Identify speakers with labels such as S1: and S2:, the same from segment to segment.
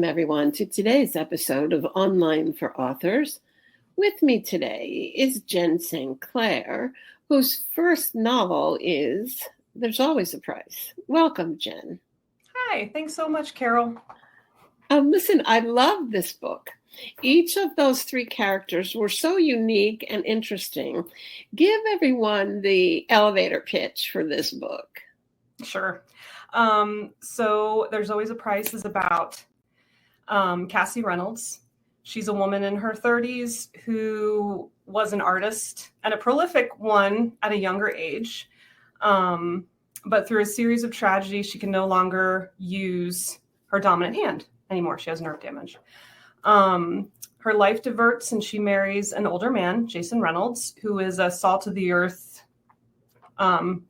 S1: Welcome, everyone, to today's episode of Online for Authors. With me today is Jen Sinclair, whose first novel is There's Always a Price. Welcome, Jen.
S2: Hi, thanks so much, Carole.
S1: Listen, I love this book. Each of those three characters were so unique and interesting. Give everyone the elevator pitch for this book.
S2: Sure. So There's Always a Price is about Cassie Reynolds. She's a woman in her 30s who was an artist and a prolific one at a younger age. But through a series of tragedies, she can no longer use her dominant hand anymore. She has nerve damage. Her life diverts and she marries an older man, Jason Reynolds, who is a salt of the earth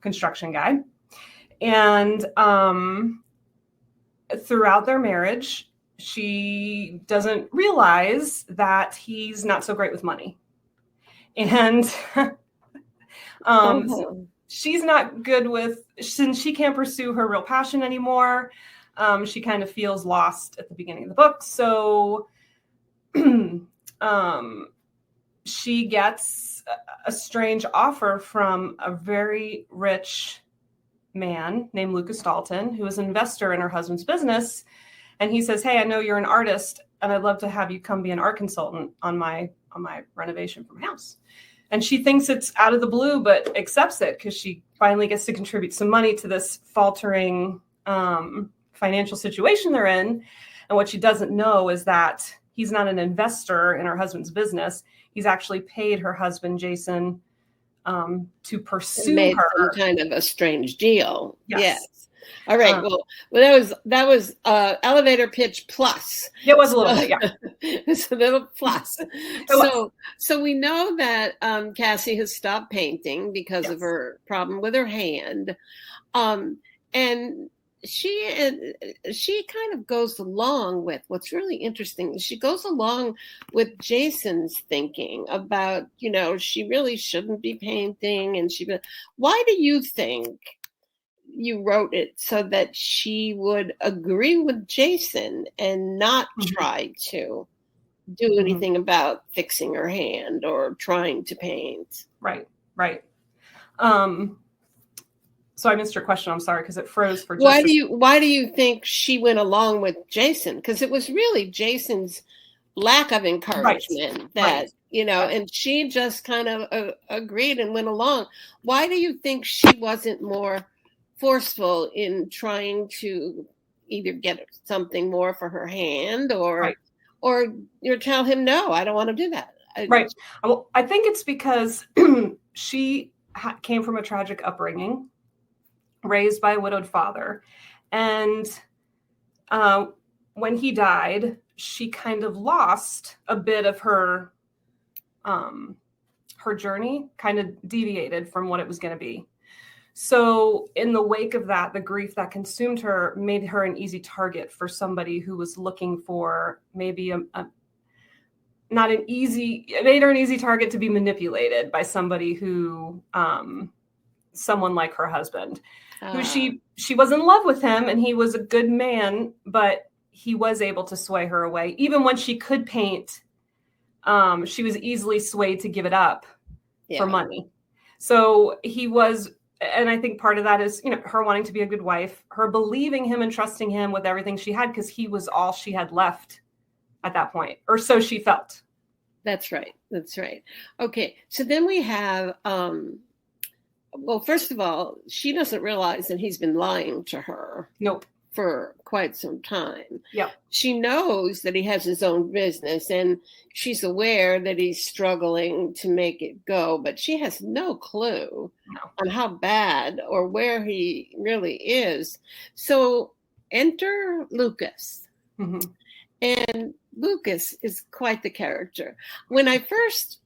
S2: construction guy. And throughout their marriage, she doesn't realize that he's not so great with money. And so she's not good with, since she can't pursue her real passion anymore, she kind of feels lost at the beginning of the book. So she gets a strange offer from a very rich man named Lucas Dalton, who is an investor in her husband's business. And he says, "Hey, I know you're an artist and I'd love to have you come be an art consultant on my renovation for my house." And she thinks it's out of the blue, but accepts it because she finally gets to contribute some money to this faltering financial situation they're in. And what she doesn't know is that he's not an investor in her husband's business. He's actually paid her husband, Jason, to pursue her.
S1: Some kind of a strange deal.
S2: Yes.
S1: All right. Well, that was elevator pitch plus.
S2: It was a little bit, yeah.
S1: It's a little plus. So we know that Cassie has stopped painting because of her problem with her hand, and she kind of goes along with what's really interesting. She goes along with Jason's thinking about, she really shouldn't be painting. And why do you think you wrote it so that she would agree with Jason and not try to do anything about fixing her hand or trying to paint?
S2: Right. So I missed your question. I'm sorry, because it froze for just
S1: Why do you think she went along with Jason? Because it was really Jason's lack of encouragement and she just kind of agreed and went along. Why do you think she wasn't more forceful in trying to either get something more for her hand or tell him, no, I don't want to do that?
S2: Right. Well, I think it's because she came from a tragic upbringing, raised by a widowed father. And when he died, she kind of lost a bit of her journey, kind of deviated from what it was going to be. So in the wake of that, the grief that consumed her made her an easy target for somebody who was looking for maybe it made her an easy target to be manipulated by somebody who, someone like her husband, who she was in love with him and he was a good man, but he was able to sway her away. Even when she could paint, she was easily swayed to give it up for money. So he was, and I think part of that is, her wanting to be a good wife, her believing him and trusting him with everything she had, because he was all she had left at that point, or so she felt.
S1: That's right. Okay. So then we have, well, first of all, she doesn't realize that he's been lying to her.
S2: Nope.
S1: For quite some time.
S2: Yeah.
S1: She knows that he has his own business and she's aware that he's struggling to make it go, but she has no clue on how bad or where he really is. So enter Lucas. And Lucas is quite the character. When I first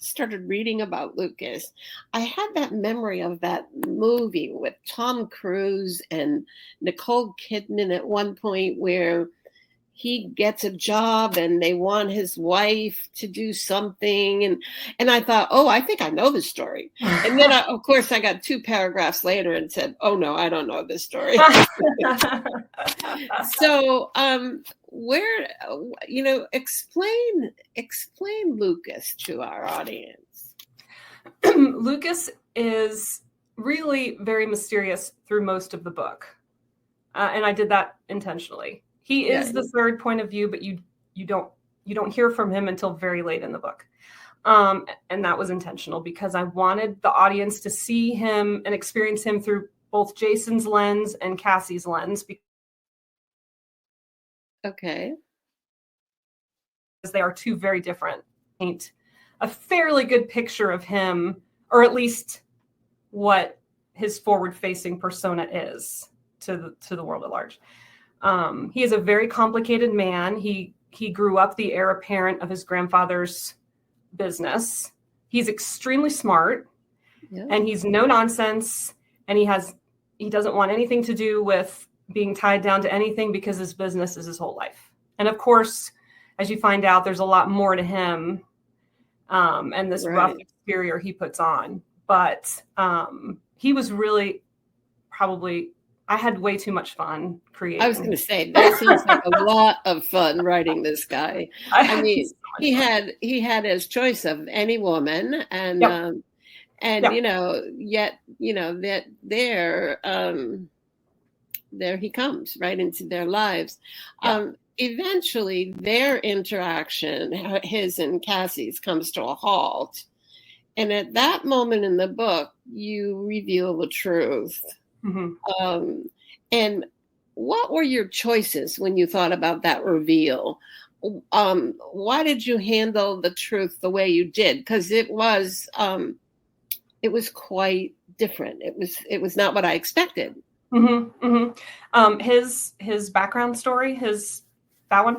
S1: started reading about Lucas, I had that memory of that movie with Tom Cruise and Nicole Kidman at one point where he gets a job and they want his wife to do something. And I thought, oh, I think I know this story. And then, of course, I got 2 paragraphs later and said, oh, no, I don't know this story. So where, explain Lucas to our audience.
S2: Lucas is really very mysterious through most of the book. And I did that intentionally. He is the third point of view, but you don't hear from him until very late in the book. And that was intentional because I wanted the audience to see him and experience him through both Jason's lens and Cassie's lens.
S1: Okay.
S2: Because they are 2 very different. Paint a fairly good picture of him, or at least what his forward-facing persona is to the world at large. He is a very complicated man. He grew up the heir apparent of his grandfather's business. He's extremely smart, and he's no nonsense, and he doesn't want anything to do with being tied down to anything because his business is his whole life. And of course, as you find out, there's a lot more to him, and this rough exterior he puts on. But he was really I had way too much fun creating.
S1: I was going to say, that seems like a lot of fun writing this guy. I mean, so he had his choice of any woman, and yet that there he comes right into their lives. Eventually, their interaction, his and Cassie's, comes to a halt, and at that moment in the book, you reveal the truth. Mm-hmm. And what were your choices when you thought about that reveal? Why did you handle the truth the way you did? Because it was quite different. It was not what I expected.
S2: Mm-hmm, mm-hmm. His background story, that one.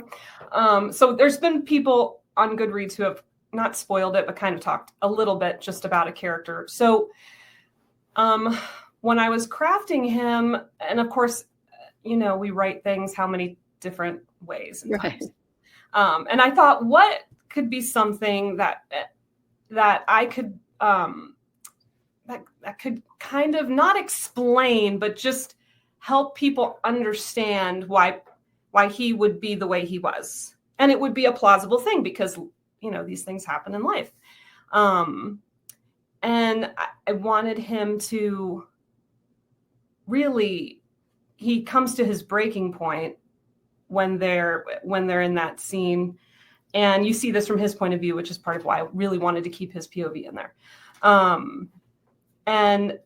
S2: So there's been people on Goodreads who have not spoiled it, but kind of talked a little bit just about a character. So, when I was crafting him, and of course, we write things how many different ways and times. And I thought, what could be something that I could that could kind of not explain, but just help people understand why he would be the way he was, and it would be a plausible thing because these things happen in life. And I wanted him to. Really, he comes to his breaking point when they're in that scene, and you see this from his point of view, which is part of why I really wanted to keep his POV in there. And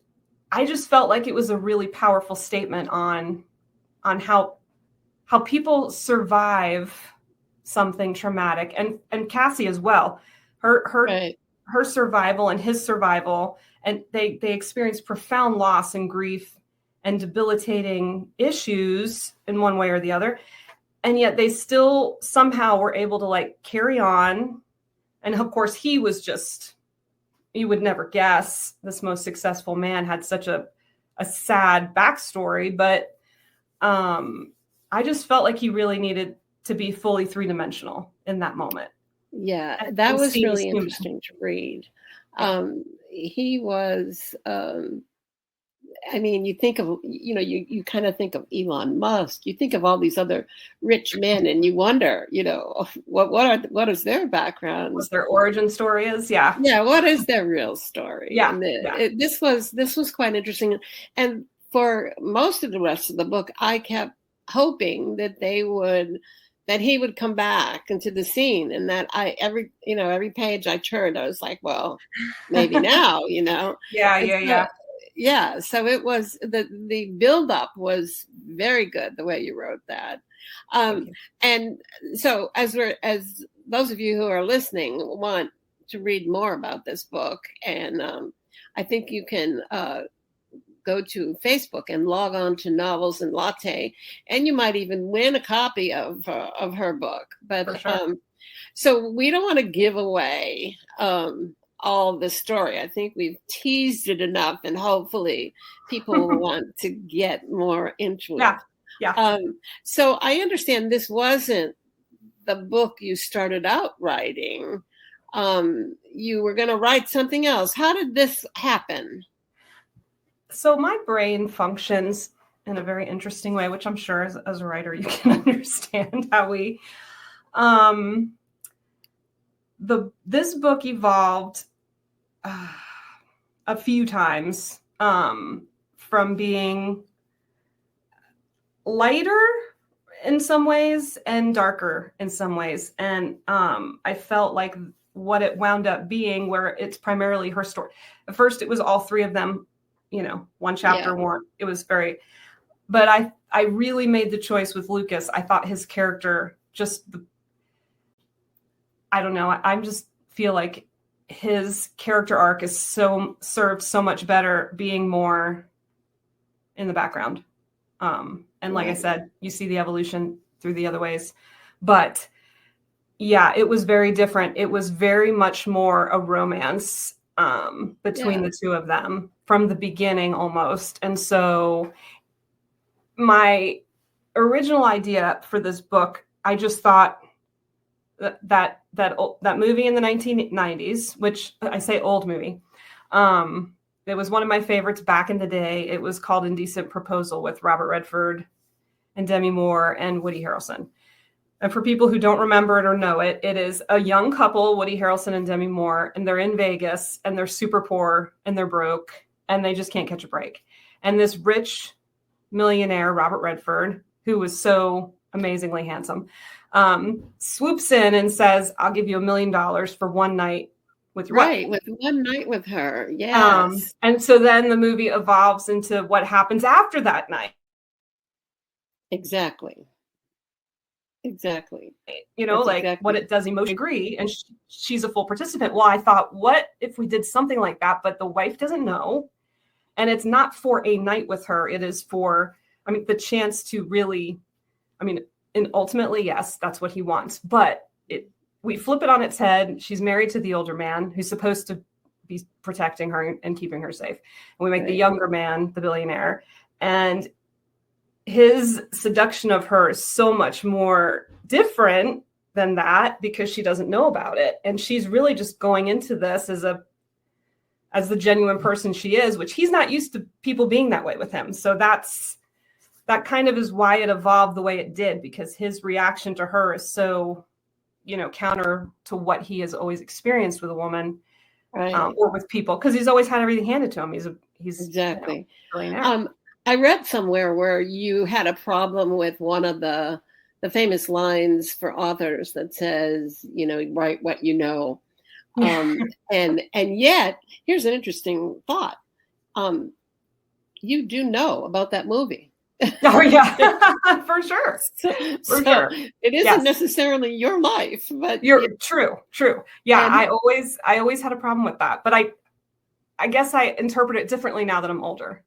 S2: I just felt like it was a really powerful statement on how people survive something traumatic, and Cassie as well. Her survival and his survival, and they experience profound loss and grief and debilitating issues in one way or the other. And yet they still somehow were able to carry on. And of course, he was just, you would never guess this most successful man had such a sad backstory. But I just felt like he really needed to be fully 3-dimensional in that moment.
S1: Yeah, that was really interesting to read. He was... you think of, you kind of think of Elon Musk, you think of all these other rich men, and you wonder, what is their background?
S2: What their origin story is. Yeah.
S1: Yeah. What is their real story?
S2: Yeah.
S1: And this was quite interesting. And for most of the rest of the book, I kept hoping that he would come back into the scene, and that every page I turned, I was like, well, maybe now, Yeah, so it was the buildup was very good the way you wrote that, and so as those of you who are listening want to read more about this book, and I think you can go to Facebook and log on to Novels and Latte, and you might even win a copy of her book. But sure. So we don't want to give away all the story. I think we've teased it enough, and hopefully people will want to get more into it.
S2: Yeah.
S1: So I understand this wasn't the book you started out writing. You were going to write something else. How did this happen? So
S2: my brain functions in a very interesting way, which I'm sure as a writer you can understand how we. This book evolved a few times from being lighter in some ways and darker in some ways, and I felt like what it wound up being, where it's primarily her story. At first, it was all three of them. One chapter, one. It was very, but I really made the choice with Lucas. I thought his character I don't know. I just feel like his character arc is served so much better being more in the background. And like I said, you see the evolution through the other ways, but yeah, it was very different. It was very much more a romance between the two of them from the beginning almost. And so my original idea for this book, I just thought that movie in the 1990s, which I say old movie, it was one of my favorites back in the day. It was called Indecent Proposal with Robert Redford and Demi Moore and Woody Harrelson. And for people who don't remember it or know it, it is a young couple, Woody Harrelson and Demi Moore, and they're in Vegas and they're super poor and they're broke and they just can't catch a break. And this rich millionaire, Robert Redford, who was so amazingly handsome, swoops in and says, "I'll give you $1 million for one night with your wife."
S1: With one night with her. Yes.
S2: And so then the movie evolves into what happens after that night.
S1: Exactly.
S2: What it does emotionally agree, and she's a full participant. Well, I thought, what if we did something like that, but the wife doesn't know, and it's not for a night with her. It is for, the chance to really, and ultimately, yes, that's what he wants. But we flip it on its head. She's married to the older man who's supposed to be protecting her and keeping her safe. And we make the younger man the billionaire, and his seduction of her is so much more different than that because she doesn't know about it. And she's really just going into this as the genuine person she is, which he's not used to people being that way with him. So that kind of is why it evolved the way it did, because his reaction to her is so, counter to what he has always experienced with a woman, or with people, because he's always had everything handed to him. He's
S1: exactly.
S2: Billionaire.
S1: I read somewhere where you had a problem with one of the famous lines for authors that says, write what you know. And yet, here's an interesting thought. You do know about that movie.
S2: Oh, yeah, for sure.
S1: Sure. It isn't necessarily your life, but
S2: you're true. Yeah, I always had a problem with that. But I guess I interpret it differently now that I'm older.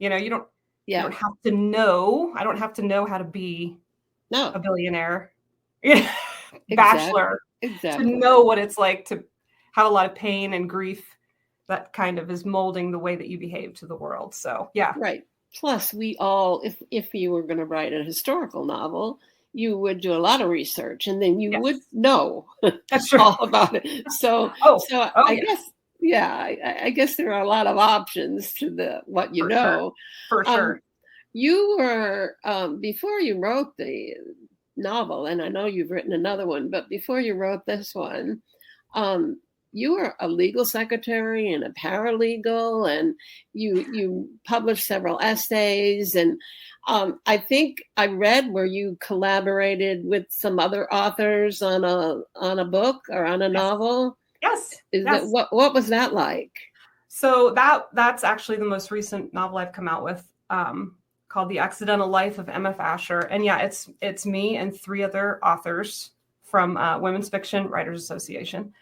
S2: You don't have to know. I don't have to know how to be a billionaire, bachelor, to know what it's like to have a lot of pain and grief that kind of is molding the way that you behave to the world. So, yeah.
S1: Right. Plus, we all, if you were going to write a historical novel, you would do a lot of research, and then you would know all about it. So, I guess. Yeah, I guess there are a lot of options to what you know.
S2: For sure.
S1: You were, before you wrote the novel, and I know you've written another one, but before you wrote this one, you were a legal secretary and a paralegal, and you published several essays. And I think I read where you collaborated with some other authors on a book or on a novel.
S2: Yes.
S1: What was that like?
S2: So that's actually the most recent novel I've come out with, called The Accidental Life of M.F. Asher. And yeah, it's me and 3 other authors from Women's Fiction Writers Association.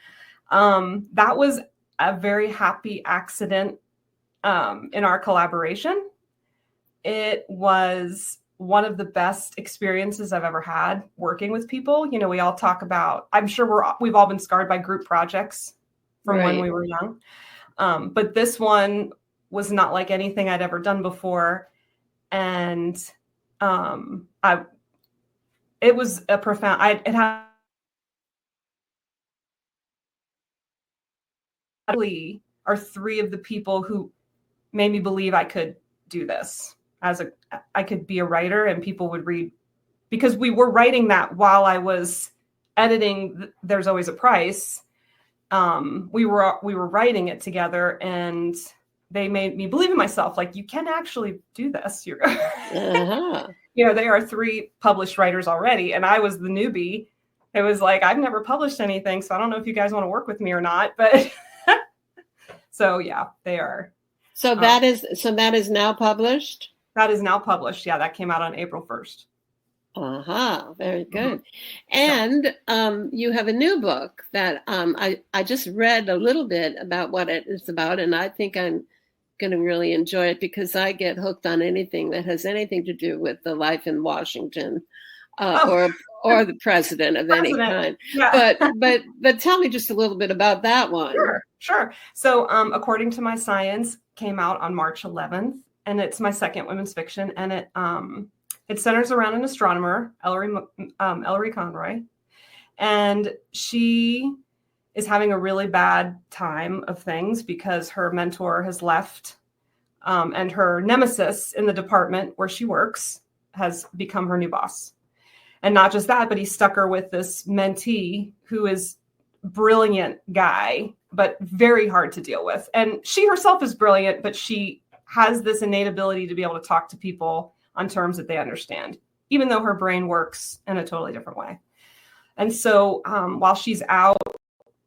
S2: That was a very happy accident in our collaboration. It was one of the best experiences I've ever had working with people. We all talk about, I'm sure we've all been scarred by group projects from when we were young. But this one was not like anything I'd ever done before. And It was a profound, it had are three of the people who made me believe I could do this I could be a writer and people would read, because we were writing that while I was editing There's Always a Price. We were writing it together, and they made me believe in myself. Like, you can actually do this. You're, they are three published writers already, and I was the newbie. It was like, I've never published anything, so I don't know if you guys want to work with me or not. But so yeah, they are.
S1: So that is now published.
S2: That is now published. Yeah, that came out on April 1st.
S1: Very good. And you have a new book that I just read a little bit about what it is about, and I think I'm going to really enjoy it, because I get hooked on anything that has anything to do with the life in Washington or the president of any kind. Yeah. But tell me just a little bit about that one.
S2: Sure. So According to My Science came out on March 11th, and it's my second women's fiction, and it centers around an astronomer, Ellery Conroy, and she is having a really bad time of things because her mentor has left, and her nemesis in the department where she works has become her new boss. And not just that, but he stuck her with this mentee who is a brilliant guy, but very hard to deal with. And she herself is brilliant, but she has this innate ability to be able to talk to people on terms that they understand, even though her brain works in a totally different way. And so while she's out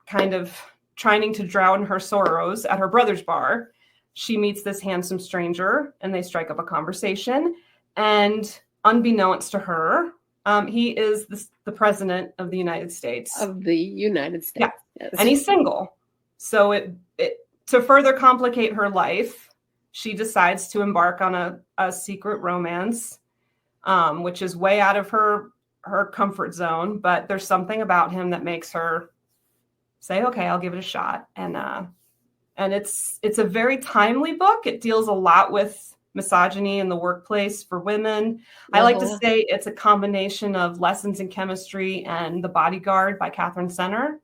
S2: kind of trying to drown her sorrows at her brother's bar, she meets this handsome stranger, and they strike up a conversation. And unbeknownst to her, he is the president of the United States.
S1: Of the United States.
S2: Yeah. Yes. And he's single. So to further complicate her life, she decides to embark on a secret romance, which is way out of her comfort zone. But there's something about him that makes her say, okay, I'll give it a shot. And it's a very timely book. It deals a lot with misogyny in the workplace for women. I like to say it's a combination of Lessons in Chemistry and The Bodyguard by Catherine Senner.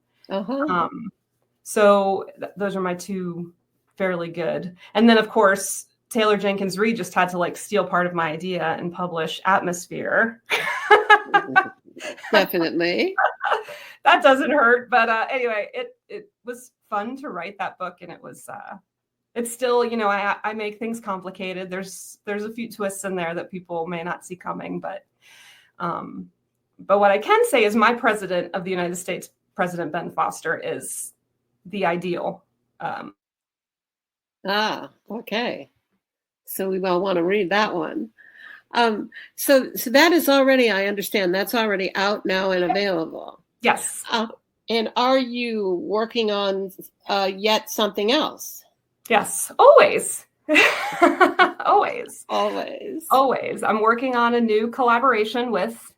S2: So those are my two fairly good. And then, of course, Taylor Jenkins Reid just had to steal part of my idea and publish Atmosphere.
S1: Definitely.
S2: That doesn't hurt. But anyway, it was fun to write that book. And it was, it's still, I make things complicated. There's a few twists in there that people may not see coming. But what I can say is my president of the United States, President Ben Foster, is the ideal.
S1: Okay. So we all want to read that one. So that is already, I understand, that's already out now and available.
S2: Yes.
S1: And are you working on yet something else?
S2: Yes, always. Always. I'm working on a new collaboration with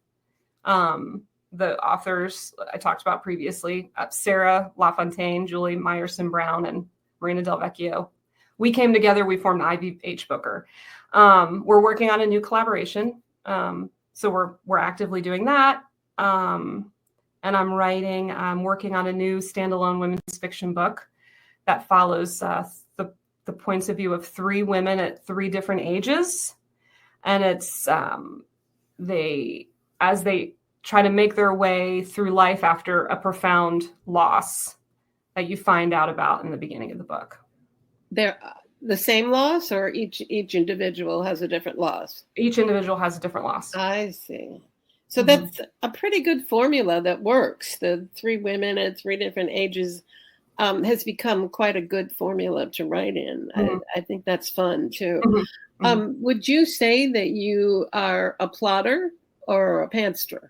S2: the authors I talked about previously, Sarah LaFontaine, Julie Meyerson Brown, and Marina Del Vecchio. We came together, we formed IVH Booker. We're working on a new collaboration. So we're actively doing that. And I'm working on a new standalone women's fiction book that follows the points of view of three women at three different ages. And it's as they try to make their way through life after a profound loss that you find out about in the beginning of the book.
S1: They're the same loss, or each individual has a different loss?
S2: Each individual has a different loss.
S1: I see. So that's a pretty good formula that works. The three women at three different ages has become quite a good formula to write in. I think that's fun too. Would you say that you are a plotter or a pantser?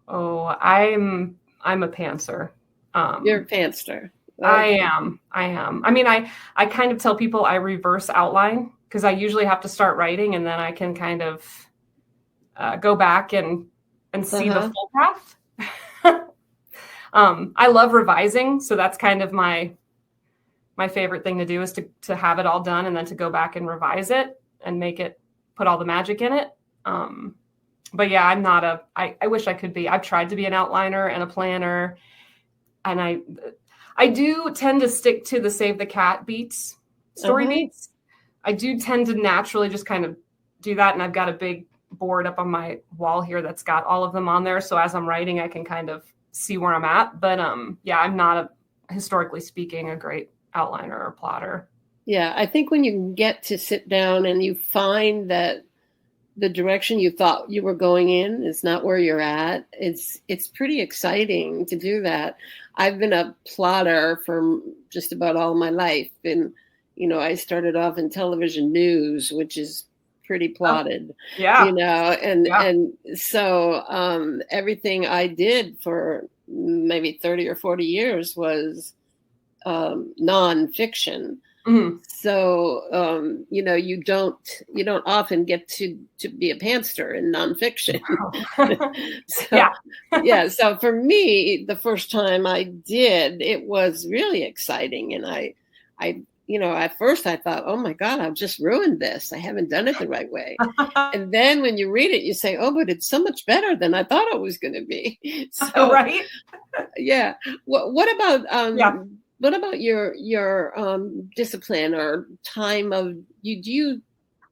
S2: Oh, I'm a pantser.
S1: You're a pantser.
S2: I am. I mean, I kind of tell people I reverse outline, because I usually have to start writing and then I can kind of go back and see the full path. I love revising. So that's kind of my favorite thing to do, is to have it all done and then to go back and revise it and put all the magic in it. But yeah, I'm not I wish I could be. I've tried to be an outliner and a planner, and I do tend to stick to the Save the Cat beats, story beats. I do tend to naturally just kind of do that. And I've got a big board up on my wall here that's got all of them on there. So as I'm writing, I can kind of see where I'm at. But yeah, I'm not historically speaking, a great outliner or plotter.
S1: Yeah, I think when you get to sit down and you find that the direction you thought you were going in is not where you're at, it's pretty exciting to do that. I've been a plotter for just about all my life. And, I started off in television news, which is pretty plotted, and so everything I did for maybe 30 or 40 years was nonfiction.
S2: Mm-hmm.
S1: So, you don't often get to be a pantster in nonfiction. So for me, the first time I did, it was really exciting. And I at first I thought, oh my God, I've just ruined this. I haven't done it the right way. And then when you read it, you say, oh, but it's so much better than I thought it was going to be. So,
S2: right.
S1: Yeah. What about your discipline or time of you? Do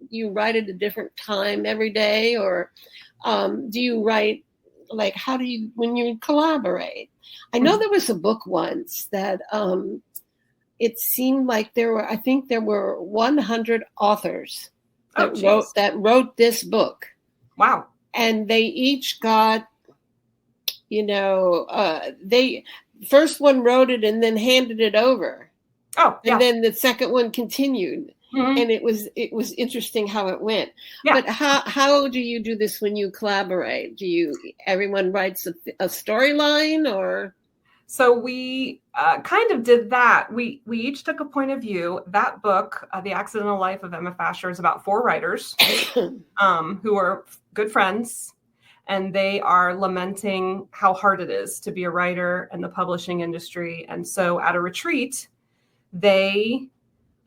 S1: you write at a different time every day, or do you write like how do you when you collaborate? I know there was a book once that it seemed like there were 100 authors that wrote this book.
S2: Wow.
S1: And they each got, they first one wrote it and then handed it over.
S2: Oh, yeah.
S1: And then the second one continued. Mm-hmm. And it was interesting how it went. Yeah. But how do you do this when you collaborate? Everyone writes a storyline, or?
S2: So we kind of did that. We each took a point of view. That book, The Accidental Life of Emma Fasher, is about 4 writers who are good friends, and they are lamenting how hard it is to be a writer in the publishing industry. And so at a retreat, they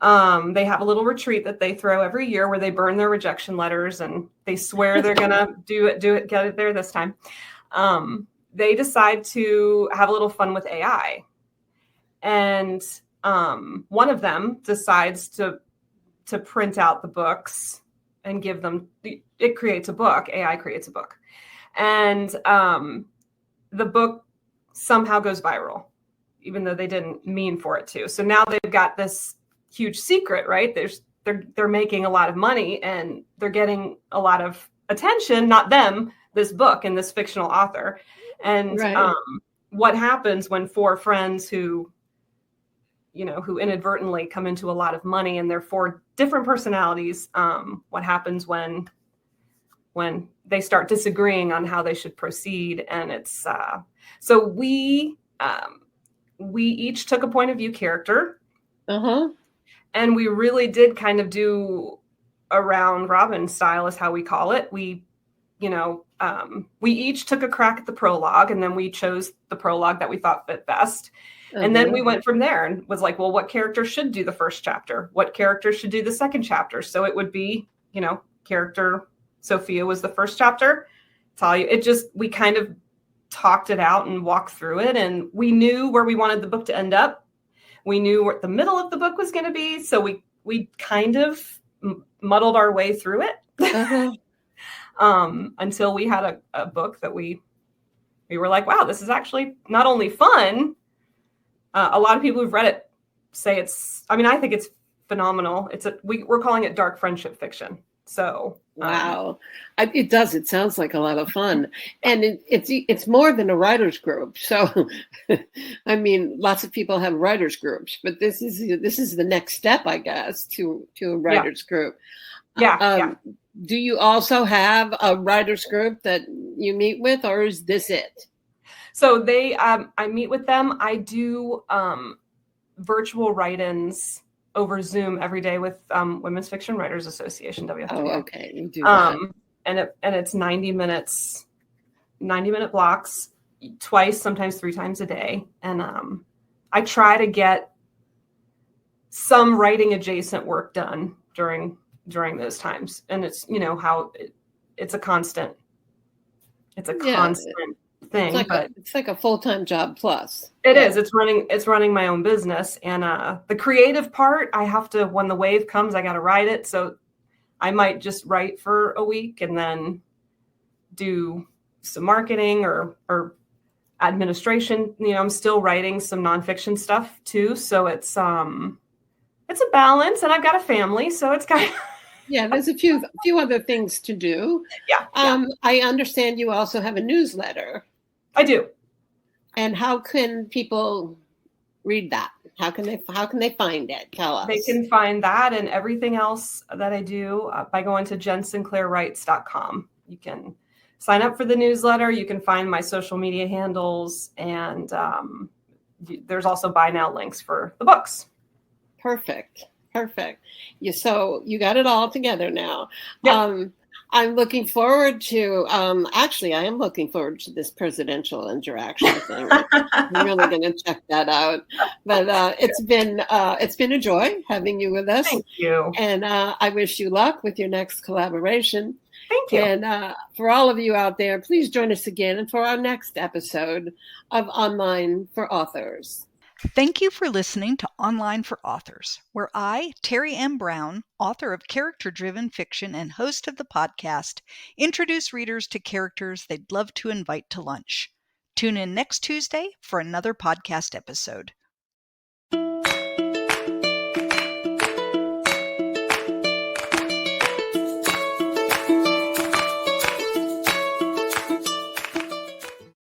S2: have a little retreat that they throw every year where they burn their rejection letters and they swear they're gonna do it, get it there this time. They decide to have a little fun with AI. And one of them decides to print out the books and give them, it creates a book, AI creates a book. And the book somehow goes viral, even though they didn't mean for it to. So now they've got this huge secret, right? They're making a lot of money and they're getting a lot of attention, not them, this book and this fictional author. And right. What happens when 4 friends who inadvertently come into a lot of money and they're 4 different personalities, what happens when they start disagreeing on how they should proceed? And it's so we each took a point of view character, and we really did kind of do a round robin style, is how we call it. We each took a crack at the prologue, and then we chose the prologue that we thought fit best. And then we went from there and was like, well, what character should do the first chapter? What character should do the second chapter? So it would be, character Sophia was the first chapter. We kind of talked it out and walked through it, and we knew where we wanted the book to end up. We knew what the middle of the book was going to be. So we kind of muddled our way through it. Until we had a book that we were like, wow, this is actually not only fun. A lot of people who've read it say I think it's phenomenal. We're calling it dark friendship fiction. So
S1: wow, it does. It sounds like a lot of fun, and it's more than a writers group. So, lots of people have writers groups, but this is the next step, I guess, to a writers group.
S2: Yeah.
S1: Do you also have a writers group that you meet with, or is this it?
S2: So I meet with them. I do virtual write-ins over Zoom every day with Women's Fiction Writers Association, WFWA.
S1: Oh, okay. You do that.
S2: And it's 90-minute blocks, twice, sometimes 3 times a day. And I try to get some writing adjacent work done during those times. And it's, it's a constant it's a constant thing,
S1: it's like a full-time job plus.
S2: It is. It's running my own business. And the creative part, I have to, when the wave comes, I got to ride it. So I might just write for a week and then do some marketing or administration. I'm still writing some nonfiction stuff too. So it's a balance, and I've got a family, so it's kind of
S1: there's a few other things to do. I understand you also have a newsletter.
S2: I do.
S1: And how can people read that? How can they find it? Tell us.
S2: They can find that and everything else that I do by going to jensinclairwrites.com. You can sign up for the newsletter. You can find my social media handles, and there's also buy now links for the books.
S1: Perfect. So you got it all together now. Yep. I'm looking forward to, actually, I am looking forward to this presidential interaction thing. I'm really going to check that out. But it's been a joy having you with us.
S2: Thank you.
S1: And I wish you luck with your next collaboration.
S2: Thank you.
S1: And for all of you out there, please join us again for our next episode of Online for Authors.
S3: Thank you for listening to Online for Authors, where I, Terry M. Brown, author of character-driven fiction and host of the podcast, introduce readers to characters they'd love to invite to lunch. Tune in next Tuesday for another podcast episode.